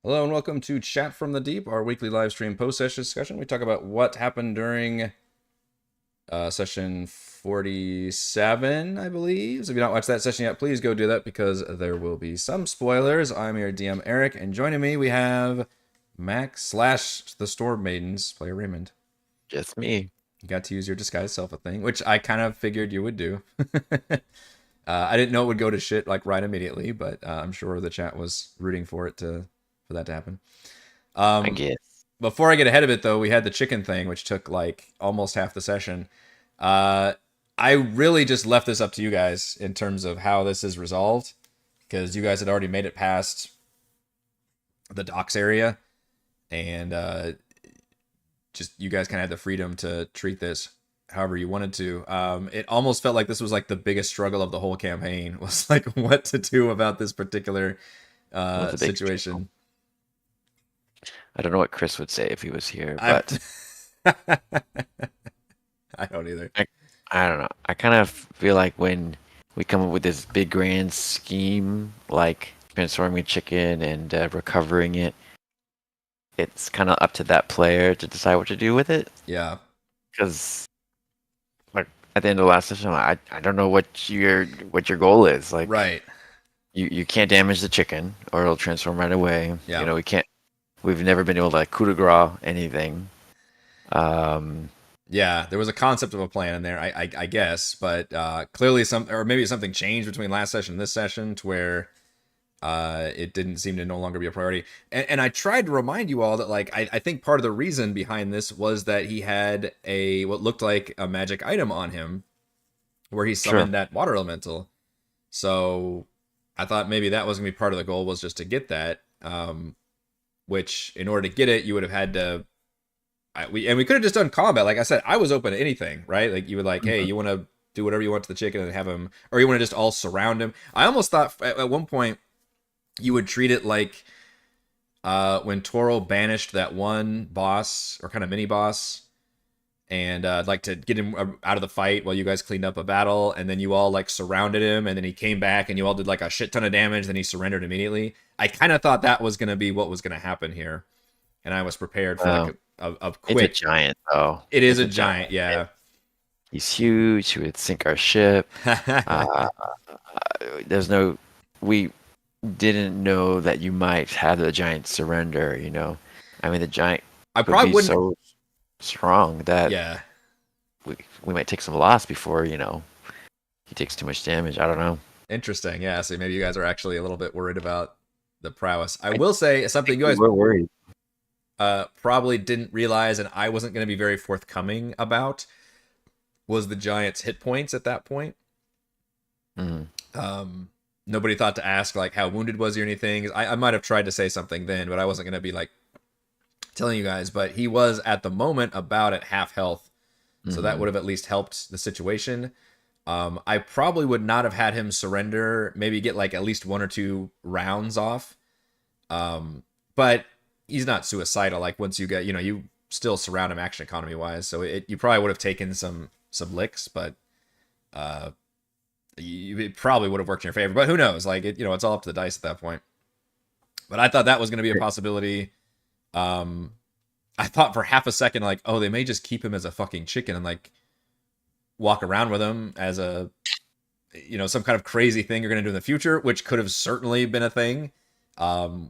Hello and welcome to Chat from the Deep, our weekly live stream post-session discussion. We talk about what happened during session 47, I believe. So if you don't watch that session yet, please go do that because there will be some spoilers. I'm your DM Eric, and joining me we have Max slash the Storm Maidens player Raymond. Just me. You got to use your disguise self a thing, which I kind of figured you would do. I didn't know it would go to shit like right immediately, but I'm sure the chat was rooting for that to happen. I guess. Before I get ahead of it, though, we had the chicken thing, which took like almost half the session. Uh, I really just left this up to you guys in terms of how this is resolved, because you guys had already made it past the docks area, and just you guys kind of had the freedom to treat this however you wanted to. It almost felt like this was like the biggest struggle of the whole campaign was like what to do about this particular Was a big struggle. situation. I don't know what Chris would say if he was here, I but I don't either. I, I don't know. I kind of feel like when we come up with this big grand scheme, like transforming a chicken and recovering it, it's kind of up to that player to decide what to do with it. Yeah. Because, like at the end of the last session, I don't know what your goal is. Like, Right. you can't damage the chicken or it'll transform right away. Yeah. We can't. We've never been able to coup de grace anything. Um, Yeah, there was a concept of a plan in there, I guess, but clearly or maybe something changed between last session and this session to where it didn't seem to no longer be a priority. And I tried to remind you all that, like, I think part of the reason behind this was that he had what looked like a magic item on him where he sure. summoned that water elemental. So I thought maybe that was going to be part of the goal, was just to get that. Which, in order to get it, you would have had to we could have just done combat. Like I said, I was open to anything, right? Like you would like, hey, Mhm. you want to do whatever you want to the chicken and have him, or you want to just all surround him. I almost thought at one point you would treat it like when Toro banished that one boss or kind of mini boss, and like to get him out of the fight while you guys cleaned up a battle, and then you all like surrounded him, and then he came back and you all did like a shit ton of damage, then he surrendered immediately. I kind of thought that was going to be what was going to happen here, and I was prepared for like Well, a it's a quick. giant, though. It is It's a a giant. giant, yeah. He's huge. He would sink our ship. Uh, there's no. We didn't know that you might have the giant surrender. I mean, the giant I could probably be wouldn't. so strong that Yeah, we might take some loss before he takes too much damage. I don't know. interesting. Yeah, so maybe you guys are actually a little bit worried about the prowess. I I will say think something you we guys were worried. probably didn't realize, and I wasn't going to be very forthcoming about, was the giant's hit points at that point. Mm. Nobody thought to ask like how wounded was he or anything. I might have tried to say something then, but I wasn't going to be like telling you guys. But he was at the moment about at half health, so that Mm. would have at least helped the situation. I probably would not have had him surrender. Maybe get like at least one or two rounds off. But he's not suicidal. Like once you get, you still surround him action economy wise. So you probably would have taken some licks, but uh, it probably would have worked in your favor. But who knows? Like it's all up to the dice at that point. But I thought that was going to be a possibility. Um, I thought for half a second, like, oh, they may just keep him as a fucking chicken and like walk around with him as a some kind of crazy thing you're going to do in the future, which could have certainly been a thing,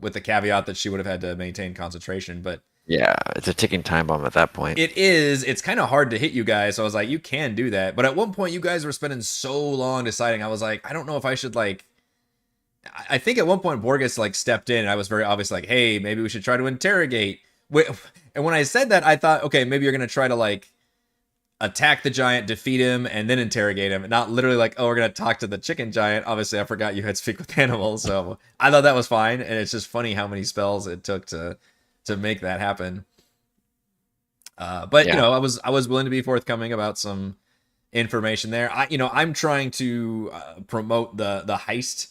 with the caveat that she would have had to maintain concentration. But Yeah, it's a ticking time bomb at that point. it's kind of hard to hit you guys. So I was like, you can do that. But at one point, you guys were spending so long deciding. I was like, I don't know if I should like. I think at one point Borges like stepped in, and I was very obvious like, hey, maybe we should try to interrogate. And when I said that, I thought, okay, maybe you're gonna try to like attack the giant, defeat him, and then interrogate him. Not literally like, oh, we're gonna talk to the chicken giant. Obviously, I forgot you had speak with animals, so I thought that was fine. And it's just funny how many spells it took to make that happen. But Yeah. I was willing to be forthcoming about some information there. I'm trying to promote the heist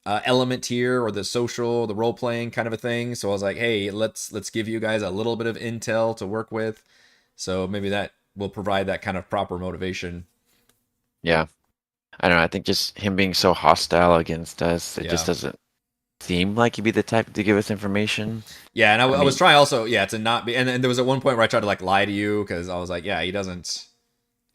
element here, or the social, the role playing kind of a thing. So I was like, hey, let's give you guys a little bit of intel to work with. So maybe that will provide that kind of proper motivation. Yeah. I don't know. I think just him being so hostile against us, it just Yeah. doesn't. seem like he'd be the type to give us information. Yeah, and I I was mean, trying also, yeah, to not be. And there was at one point where I tried to like lie to you because I was like, yeah, he doesn't.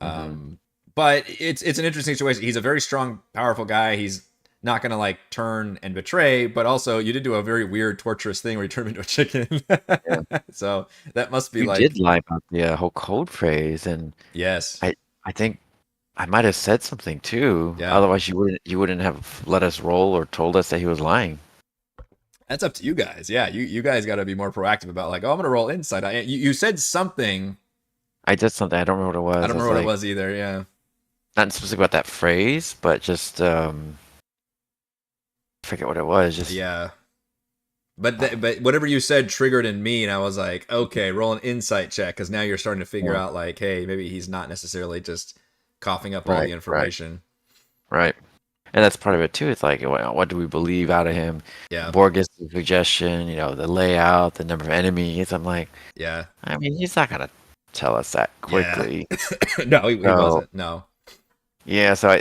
hmm But it's an interesting situation. He's a very strong, powerful guy. He's not gonna like turn and betray, but also you did do a very weird, torturous thing where you turned him into a chicken. yeah. So that must be You did like, lie about the whole code phrase, and yes, I I think I might have said something too. yeah. Otherwise, you wouldn't have let us roll or told us that he was lying. That's up to you guys. Yeah, you guys got to be more proactive about like, oh, I'm gonna roll insight. You said something. I did something. I don't remember what it I was. don't I was remember what it like was either. Yeah, not specific about that phrase, but just I forget what it was. Just yeah. But whatever you said triggered in me, and I was like, okay, roll an insight check because now you're starting to figure yeah, out like, hey, maybe he's not necessarily just coughing up all the right, right, information. right. And that's part of it too. It's like, what do we believe out of him? Yeah, Borges' suggestion, the layout, the number of enemies. I'm like, yeah, I mean, he's not gonna tell us that yeah. quickly. No, he So wasn't. No. yeah, so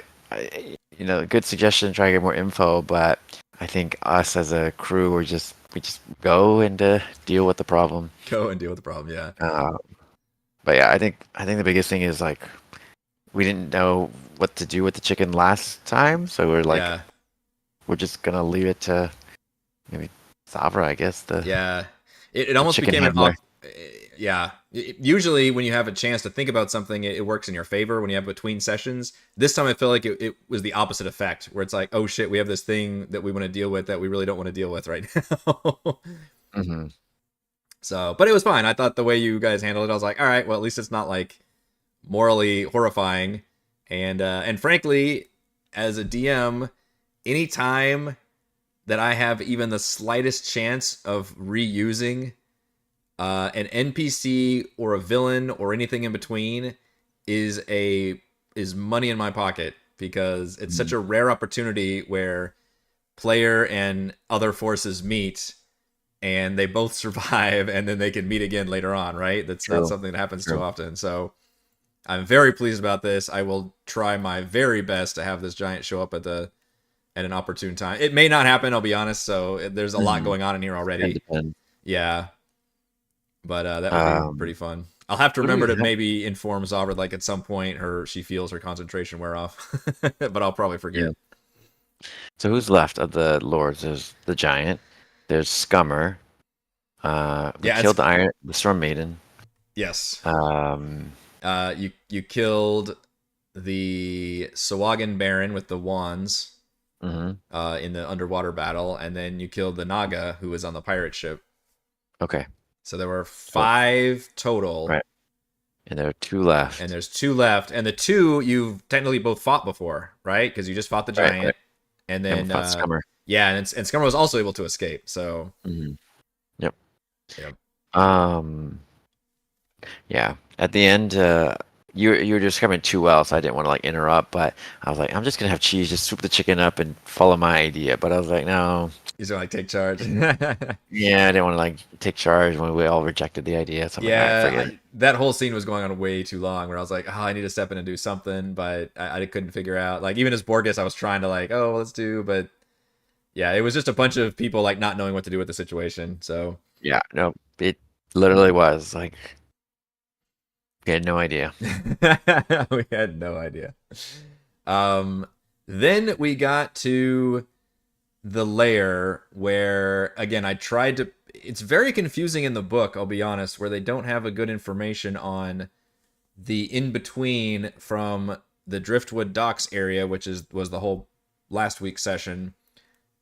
good suggestion. Try to get more info, but I think us as a crew, we just go and deal with the problem. Go and deal with the problem. Yeah, Uh, but yeah, I think the biggest thing is like we didn't know what to do with the chicken last time, so we're like yeah, we're just gonna leave it to maybe Sabra, I guess yeah. It the almost chicken became an handler. yeah. Usually, when you have a chance to think about something, it works in your favor when you have between sessions. This time, I feel like it was the opposite effect, where it's like, oh shit, we have this thing that we want to deal with that we really don't want to deal with right now. hmm So, but it was fine. I thought the way you guys handled it, I was like, all right, well, at least it's not like morally horrifying. And frankly, as a DM, anytime that I have even the slightest chance of reusing an NPC or a villain or anything in between is money in my pocket because it's such a rare opportunity where player and other forces meet and they both survive and then they can meet again later on, right? That's not True. something that happens too True. often. So I'm very pleased about this. I will try my very best to have this giant show up at an opportune time. It may not happen, I'll be honest. So there's a lot hmm going on in here And already. depend. Yeah, but that would be pretty Um, fun. I'll have to who do we remember to have? maybe inform Zavra like at some point she feels her concentration wear off, but I'll probably Yeah. forget. So who's left of the lords? There's the giant. There's Scummer. We Yeah, killed it's the Storm Maiden. yes. Um, You killed the Sawagan Baron with the wands hmm in the underwater battle, and then you killed the Naga who was on the pirate ship. Okay. So there were So 5 total, right, and there are two and left. there's 2 left, and the 2 you've technically both fought before, right? Because you just fought the Right, giant, right. and And we then fought Scummer. yeah, and Scummer was also able to escape. So hmm Yep. yeah, Um, yeah. At the end, you were describing it too well, so I didn't want to like interrupt. But I was like, I'm just gonna have cheese, just swoop the chicken up and follow my idea. But I was like, no, he's gonna like take charge. yeah, I didn't want to like take charge when we all rejected the idea. So I'm like, all right, Yeah, forget it. that whole scene was going on way too long. Where I was like, oh, I need to step in and do something, but I couldn't figure out. Like even as Borges, I was trying to like, oh, let's do, but yeah, it was just a bunch of people like not knowing what to do with the situation. So Yeah, no, it literally was like we had no idea. we had no idea. Um, then we got to the layer where again I tried to. It's very confusing in the book. I'll be honest, where they don't have a good information on the in between from the Driftwood Docks area, which was the whole last week's session,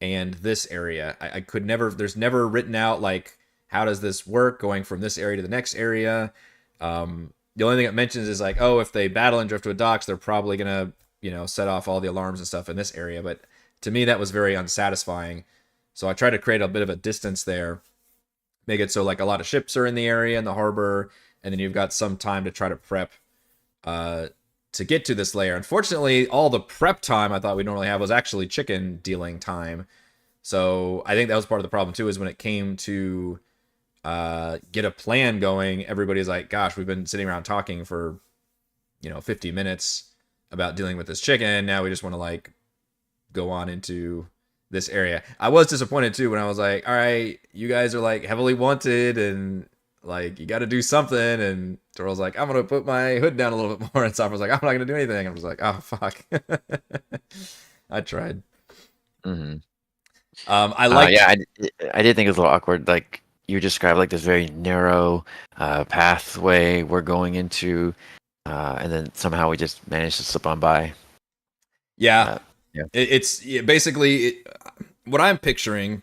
and this area. I could never. There's never written out like how does this work going from this area to the next area. The only thing it mentions is like, oh, if they battle in Driftwood Docks, they're probably gonna set off all the alarms and stuff in this area. But to me, that was very unsatisfying. So I tried to create a bit of a distance there, make it so like a lot of ships are in the area in the harbor, and then you've got some time to try to prep uh, to get to this layer. Unfortunately, all the prep time I thought we'd normally have was actually chicken dealing time. So I think that was part of the problem too, is when it came to get a plan going, everybody's like, gosh, we've been sitting around talking for 50 minutes about dealing with this chicken. Now we just want to like go on into this area. I was disappointed too when I was like, all right, you guys are like heavily wanted and like you got to do something. And Toral's like, I'm gonna put my hood down a little bit more, and Sopper's like, I'm not gonna do anything. I was like, oh fuck. I tried. Hmm. I like. Yeah, I did think it was a little awkward. Like you described, like this very narrow pathway we're going into, and then somehow we just managed to slip on by. Yeah, Yeah. it's basically what I'm picturing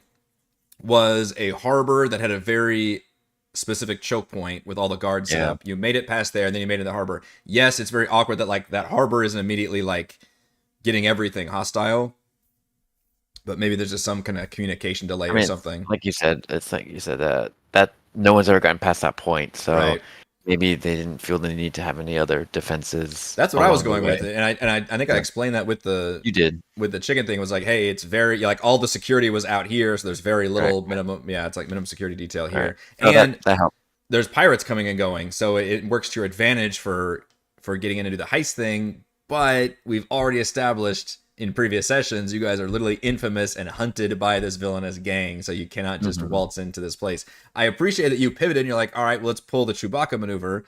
was a harbor that had a very specific choke point with all the guards set Yeah. up. You made it past there, and then you made it to the harbor. Yes, it's very awkward that like that harbor isn't immediately like getting everything hostile, but maybe there's just some kind of communication delay I or mean, something. like you said, it's like you said that no one's ever gotten past that point, so Right. maybe they didn't feel the need to have any other defenses. That's what I was along the going with way. it, and I think I Yeah. explained that You did. with the chicken thing. Was like, hey, it's very like all the security was out here, so there's very Right. little minimum. Yeah, it's like minimum security detail Right. here, Oh, and that helped. there's pirates coming and going, so it works to your advantage for getting in to do the heist thing. But we've already established in previous sessions, you guys are literally infamous and hunted by this villainous gang, so you cannot just Mhm. waltz into this place. I appreciate that you pivoted and you're like, all right, well, let's pull the Chewbacca maneuver,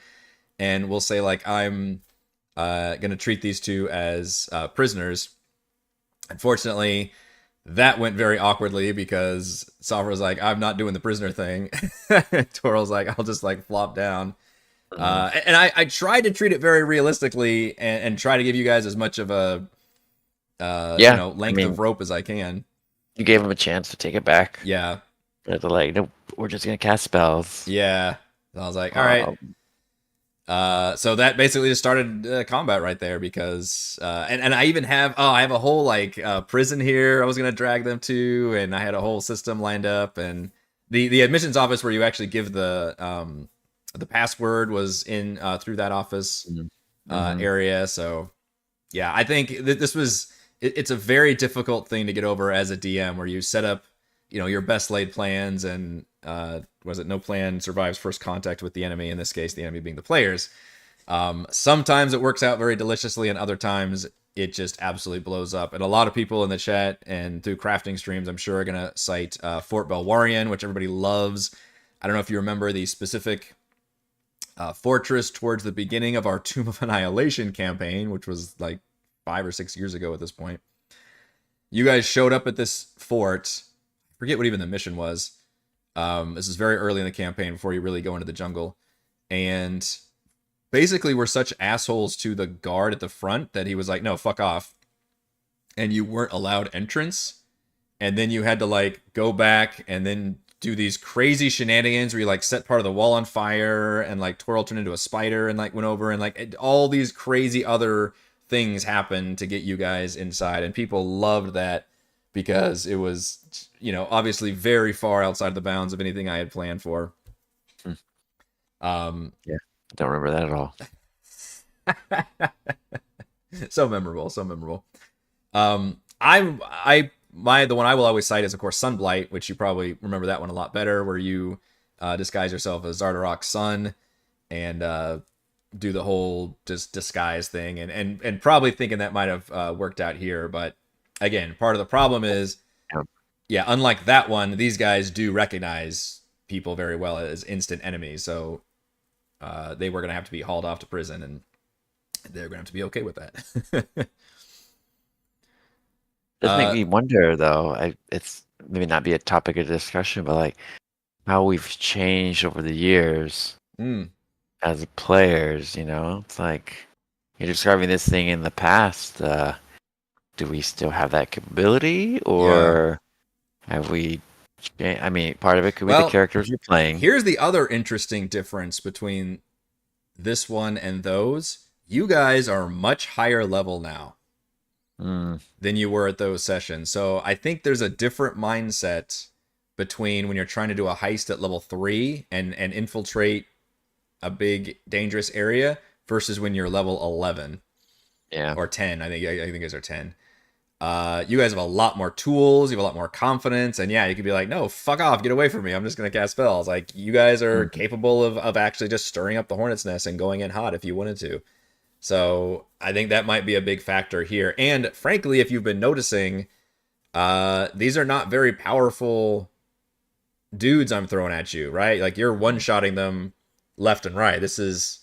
and we'll say like I'm gonna treat these two as prisoners. Unfortunately, that went very awkwardly because Sofra was like, I'm not doing the prisoner thing. Toral's like, I'll just like flop down. Mhm. And I tried to treat it very realistically and try to give you guys as much of a Yeah, I length mean, of rope as I can. you gave them a chance to take it back, Yeah. but they're like, nope, we're just gonna cast spells. Yeah. So I was like, all right. Um, So that basically just started combat right there because and I even have I have a whole like prison here I was gonna drag them to, and I had a whole system lined up, and the admissions office where you actually give the password was in through that office mhm. area. So yeah, I think this was it's a very difficult thing to get over as a DM where you set up your best laid plans, and was it no plan survives first contact with the enemy, in this case the enemy being the players. Sometimes it works out very deliciously, and other times it just absolutely blows up. And a lot of people in the chat and through crafting streams, I'm sure, are gonna cite Fort Belwarian, which everybody loves. I don't know if you remember the specific fortress towards the beginning of our Tomb of Annihilation campaign, which was like 5 or 6 years ago at this point. You guys showed up at this fort. I forget what even the mission was. This is very early in the campaign before you really go into the jungle. And basically we're such assholes to the guard at the front that he was like, no, fuck off. And you weren't allowed entrance. And then you had to like go back and then do these crazy shenanigans where you like set part of the wall on fire, and like Twirl turned into a spider and like went over, and like all these crazy other things happened to get you guys inside. And people loved that because it was, obviously very far outside the bounds of anything I had planned for. Hmm. Um, Yeah, don't remember that at all. so memorable, so memorable. The one I will always cite is of course Sunblight, which you probably remember that one a lot better, where you disguise yourself as Zardarok's son and do the whole just disguise thing, and probably thinking that might have worked out here. But again, part of the problem is, Yeah. yeah, unlike that one, these guys do recognize people very well as instant enemies, so they were gonna have to be hauled off to prison, and they're gonna have to be okay with that. Does make me wonder though. It's maybe not be a topic of discussion, but like how we've changed over the years Mm, as players. It's like you're describing this thing in the past. Do we still have that capability, or have we? I mean, part of it could be the Well, characters you're playing. here's the other interesting difference between this one and those. You guys are much higher level now Mm, than you were at those sessions. So I think there's a different mindset between when you're trying to do a heist at level 3 and infiltrate a big dangerous area versus when you're level 11 yeah. or 10. I think you guys are 10. You guys have a lot more tools, you have a lot more confidence, and yeah, you could be like, no, fuck off, get away from me, I'm just gonna cast spells. Like, you guys are capable of actually just stirring up the hornet's nest and going in hot if you wanted to. So I think that might be a big factor here. And frankly, if you've been noticing, These are not very powerful dudes I'm throwing at you, right? Like you're one-shotting them left and right. This is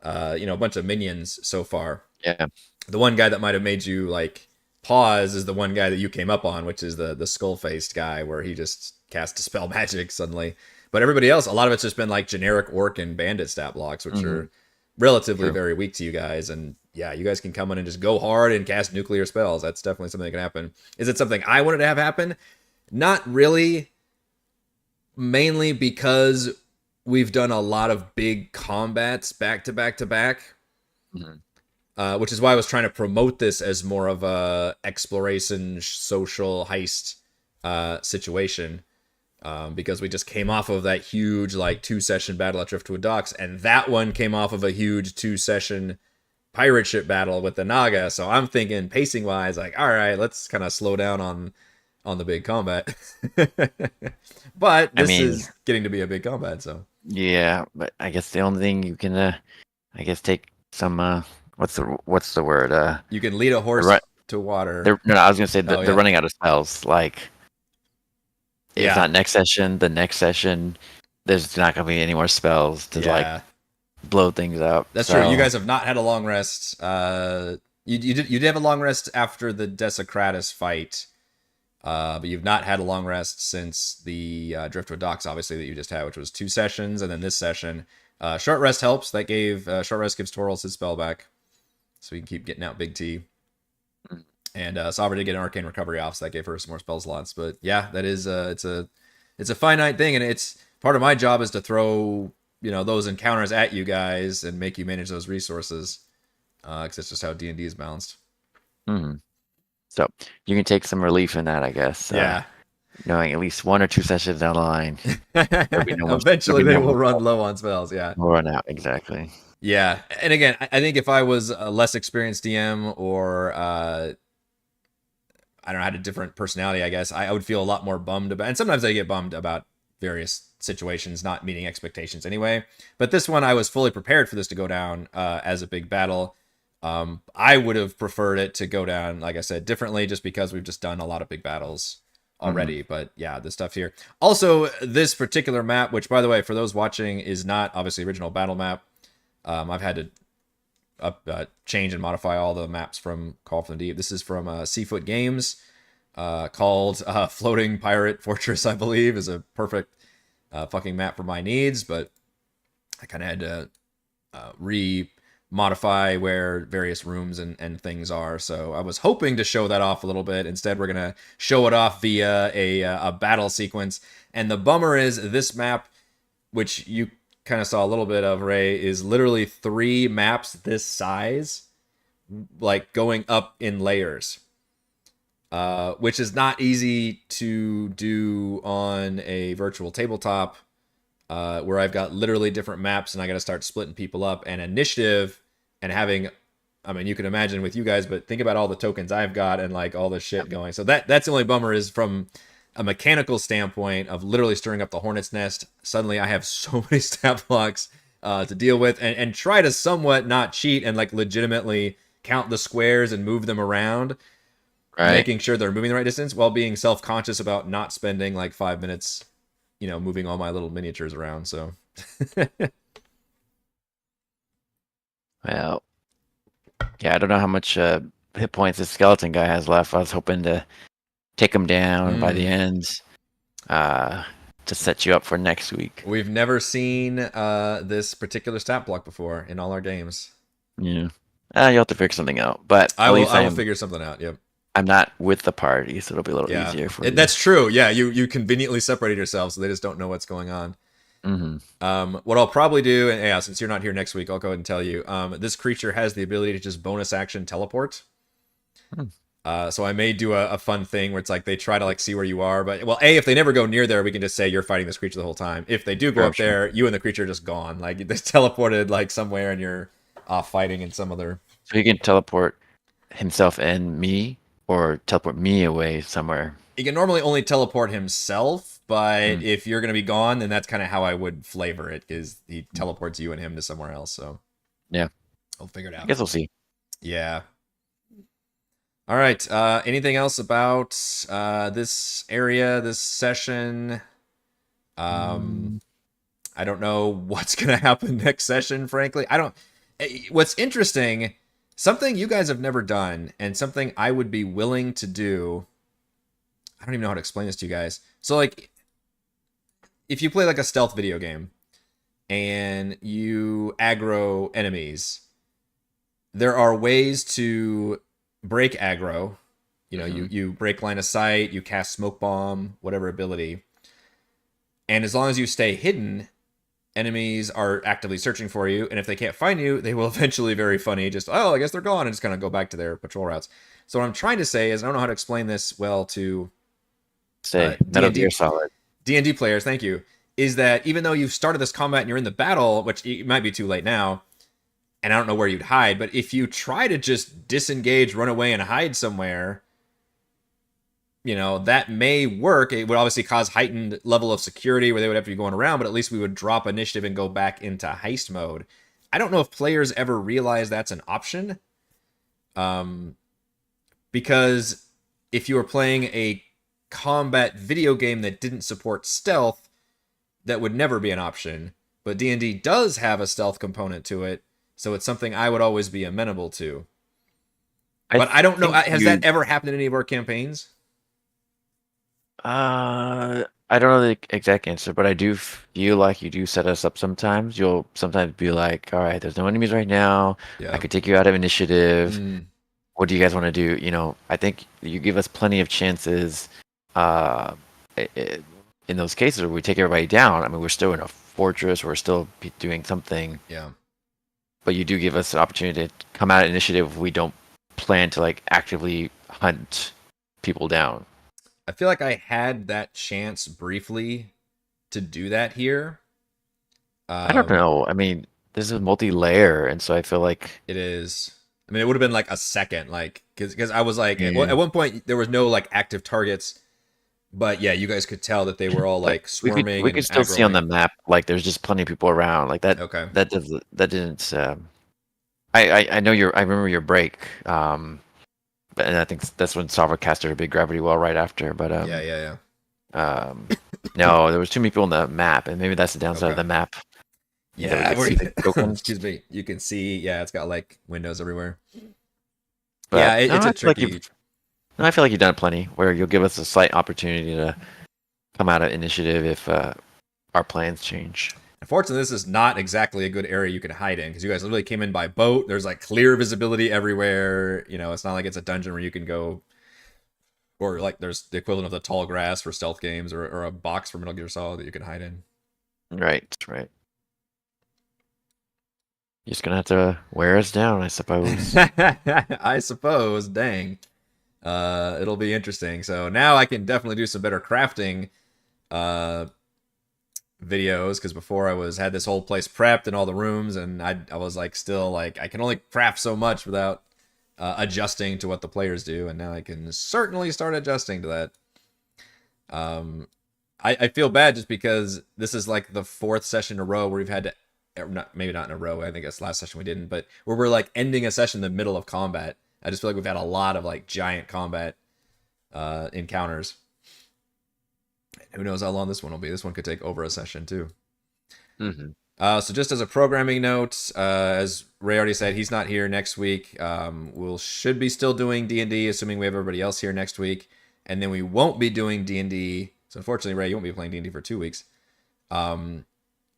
a bunch of minions so far. Yeah. The one guy that might have made you like pause is the one guy that you came up on, which is the skull-faced guy where he just cast dispel magic suddenly. But everybody else, a lot of it's just been like generic orc and bandit stat blocks, which are relatively very weak to you guys. And yeah, you guys can come in and just go hard and cast nuclear spells. That's definitely something that can happen. Is it something I wanted to have happen? Not really. Mainly because we've done a lot of big combats back to back to back. Which is why I was trying to promote this as more of a exploration, social heist situation. Because we just came off of that huge like 2-session battle at Driftwood Docks, and that one came off of a huge 2-session pirate ship battle with the Naga. So I'm thinking pacing wise, like, all right, let's kind of slow down on the big combat. But this is getting to be a big combat, so yeah. But I guess the only thing you can, I guess, take some. What's the word? You can lead a horse to water. No, I was gonna say they're running out of spells. Like, it's not next session. The next session, there's not gonna be any more spells to like blow things up. That's true. You guys have not had a long rest. You did have a long rest after the Desecratus fight, but you've not had a long rest since the Driftwood Docks, obviously, that you just had, which was 2 sessions, and then this session. Short rest helps. That gave short rest gives Torals his spell back, so we can keep getting out Big T. And Sabra did get an Arcane Recovery off, so that gave her some more spell slots. But yeah, that is it's a finite thing, and it's part of my job is to throw those encounters at you guys and make you manage those resources, because it's just how D&D is balanced. So you can take some relief in that, I guess. Yeah. Knowing at least 1 or 2 sessions down the line. Eventually they will run low on spells, yeah. We'll run out, exactly. Yeah, and again, I think if I was a less experienced DM or I don't know, had a different personality, I guess, I would feel a lot more bummed about, and sometimes I get bummed about various situations not meeting expectations anyway. But this one, I was fully prepared for this to go down as a big battle. I would have preferred it to go down, like I said, differently, just because we've just done a lot of big battles already. But yeah, the stuff here. Also, this particular map, which by the way, for those watching, is not obviously original battle map. I've had to change and modify all the maps from Call from the Deep. This is from Seafoot Games, called Floating Pirate Fortress, I believe, is a perfect fucking map for my needs. But I kind of had to modify where various rooms and things are. So I was hoping to show that off a little bit. Instead, we're going to show it off via a battle sequence. And the bummer is this map, which you kind of saw a little bit of, Ray, is literally 3 maps this size, like going up in layers, which is not easy to do on a virtual tabletop, where I've got literally different maps and I got to start splitting people up, and initiative and having, I mean, you can imagine with you guys, but think about all the tokens I've got and like all the shit going. So that's the only bummer, is from a mechanical standpoint of literally stirring up the hornet's nest. Suddenly I have so many stat blocks to deal with, and try to somewhat not cheat and like legitimately count the squares and move them around, making sure they're moving the right distance while being self-conscious about not spending like 5 minutes, moving all my little miniatures around. So well, yeah, I don't know how much hit points this skeleton guy has left. I was hoping to take him down by the end, to set you up for next week. We've never seen this particular stat block before in all our games. Yeah, you'll have to figure something out. But I will figure something out. Yep. I'm not with the party, so it'll be a little easier for you. That's true. Yeah, you conveniently separated yourselves, so they just don't know what's going on. What I'll probably do, and yeah, since you're not here next week, I'll go ahead and tell you. This creature has the ability to just bonus action teleport. So I may do a fun thing where it's like they try to like see where you are, but if they never go near there, we can just say you're fighting this creature the whole time. If they do go up there, you and the creature are just gone. Like they teleported like somewhere and you're off fighting in some other. So he can teleport himself and me, or teleport me away somewhere. He can normally only teleport himself, but if you're gonna be gone, then that's kind of how I would flavor it, is he teleports you and him to somewhere else. So yeah, I'll figure it out. I guess we'll see. Yeah. All right. Anything else about this area, this session? Um, I don't know what's gonna happen next session. Frankly, I don't. What's interesting, something you guys have never done, and something I would be willing to do. I don't even know how to explain this to you guys. So, like, if you play like a stealth video game and you aggro enemies, there are ways to break aggro. You know, you break line of sight, you cast smoke bomb, whatever ability. And as long as you stay hidden, enemies are actively searching for you. And if they can't find you, they will eventually, very funny, just, oh, I guess they're gone, and just kind of go back to their patrol routes. So what I'm trying to say is, I don't know how to explain this well to Say Metal Gear Solid. D&D players, thank you, is that even though you've started this combat and you're in the battle, which it might be too late now, and I don't know where you'd hide, but if you try to just disengage, run away, and hide somewhere, you know, that may work. It would obviously cause heightened level of security where they would have to be going around, but at least we would drop initiative and go back into heist mode. I don't know if players ever realize that's an option. Because if you were playing a combat video game that didn't support stealth, that would never be an option. But D&D does have a stealth component to it, so it's something I would always be amenable to. But I don't know, has that ever happened in any of our campaigns? I don't know the exact answer, but I do feel like you do set us up sometimes. You'll sometimes be like, all right, there's no enemies right now. Yeah. I could take you out of initiative. What do you guys want to do? You know, I think you give us plenty of chances in those cases where we take everybody down. I mean, we're still in a fortress. We're still doing something. Yeah. But you do give us an opportunity to come out of initiative if we don't plan to, like, actively hunt people down. I feel like I had that chance briefly to do that here. I don't know. I mean, this is multi-layer, and so I feel like it is. I mean, it would have been like a second, like, because I was like, at one point there was no like active targets, but yeah, you guys could tell that they were all like swarming. We could still see on the map, like, there's just plenty of people around, like that. Okay. That didn't. I know I remember your break. And I think that's when Salva casted her big gravity well right after. But yeah. No, there was too many people on the map, and maybe that's the downside of the map. Yeah, excuse me. You can see, yeah, it's got like windows everywhere. But, yeah, it's a tricky. I feel like you've done plenty where you'll give us a slight opportunity to come out of initiative if our plans change. Unfortunately, this is not exactly a good area you can hide in, because you guys literally came in by boat. There's like clear visibility everywhere. You know, it's not like it's a dungeon where you can go, or like there's the equivalent of the tall grass for stealth games, or a box for Metal Gear Solid that you can hide in. Right. You're just gonna have to wear us down, I suppose. I suppose. Dang. It'll be interesting. So now I can definitely do some better crafting videos, because before I had this whole place prepped and all the rooms, and I was like, still like, I can only craft so much without adjusting to what the players do, and now I can certainly start adjusting to that. I feel bad just because this is like the fourth session in a row where we've had to, maybe not in a row, I think that's last session we didn't, but where we're like ending a session in the middle of combat. I just feel like we've had a lot of like giant combat encounters. Who knows how long this one will be? This one could take over a session too. So just as a programming note, as Ray already said, he's not here next week. Should be still doing D&D, assuming we have everybody else here next week, and then we won't be doing D&D. So unfortunately, Ray, you won't be playing D&D for 2 weeks. On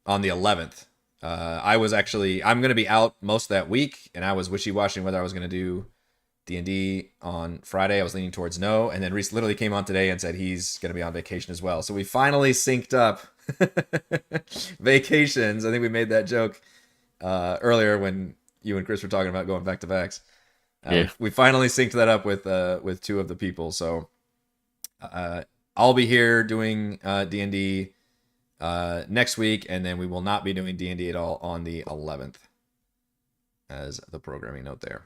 the 11th, I'm going to be out most of that week, and I was wishy-washy whether I was going to do D&D on Friday. I was leaning towards no, and then Reese literally came on today and said he's going to be on vacation as well. So we finally synced up vacations. I think we made that joke earlier when you and Chris were talking about going back to backs. We finally synced that up with two of the people. So I'll be here doing D&D next week, and then we will not be doing D&D at all on the 11th, as the programming note there.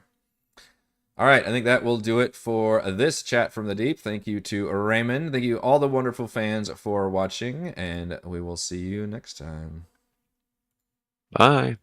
All right, I think that will do it for this Chat from the Deep. Thank you to Raymond. Thank you all the wonderful fans for watching, and we will see you next time. Bye.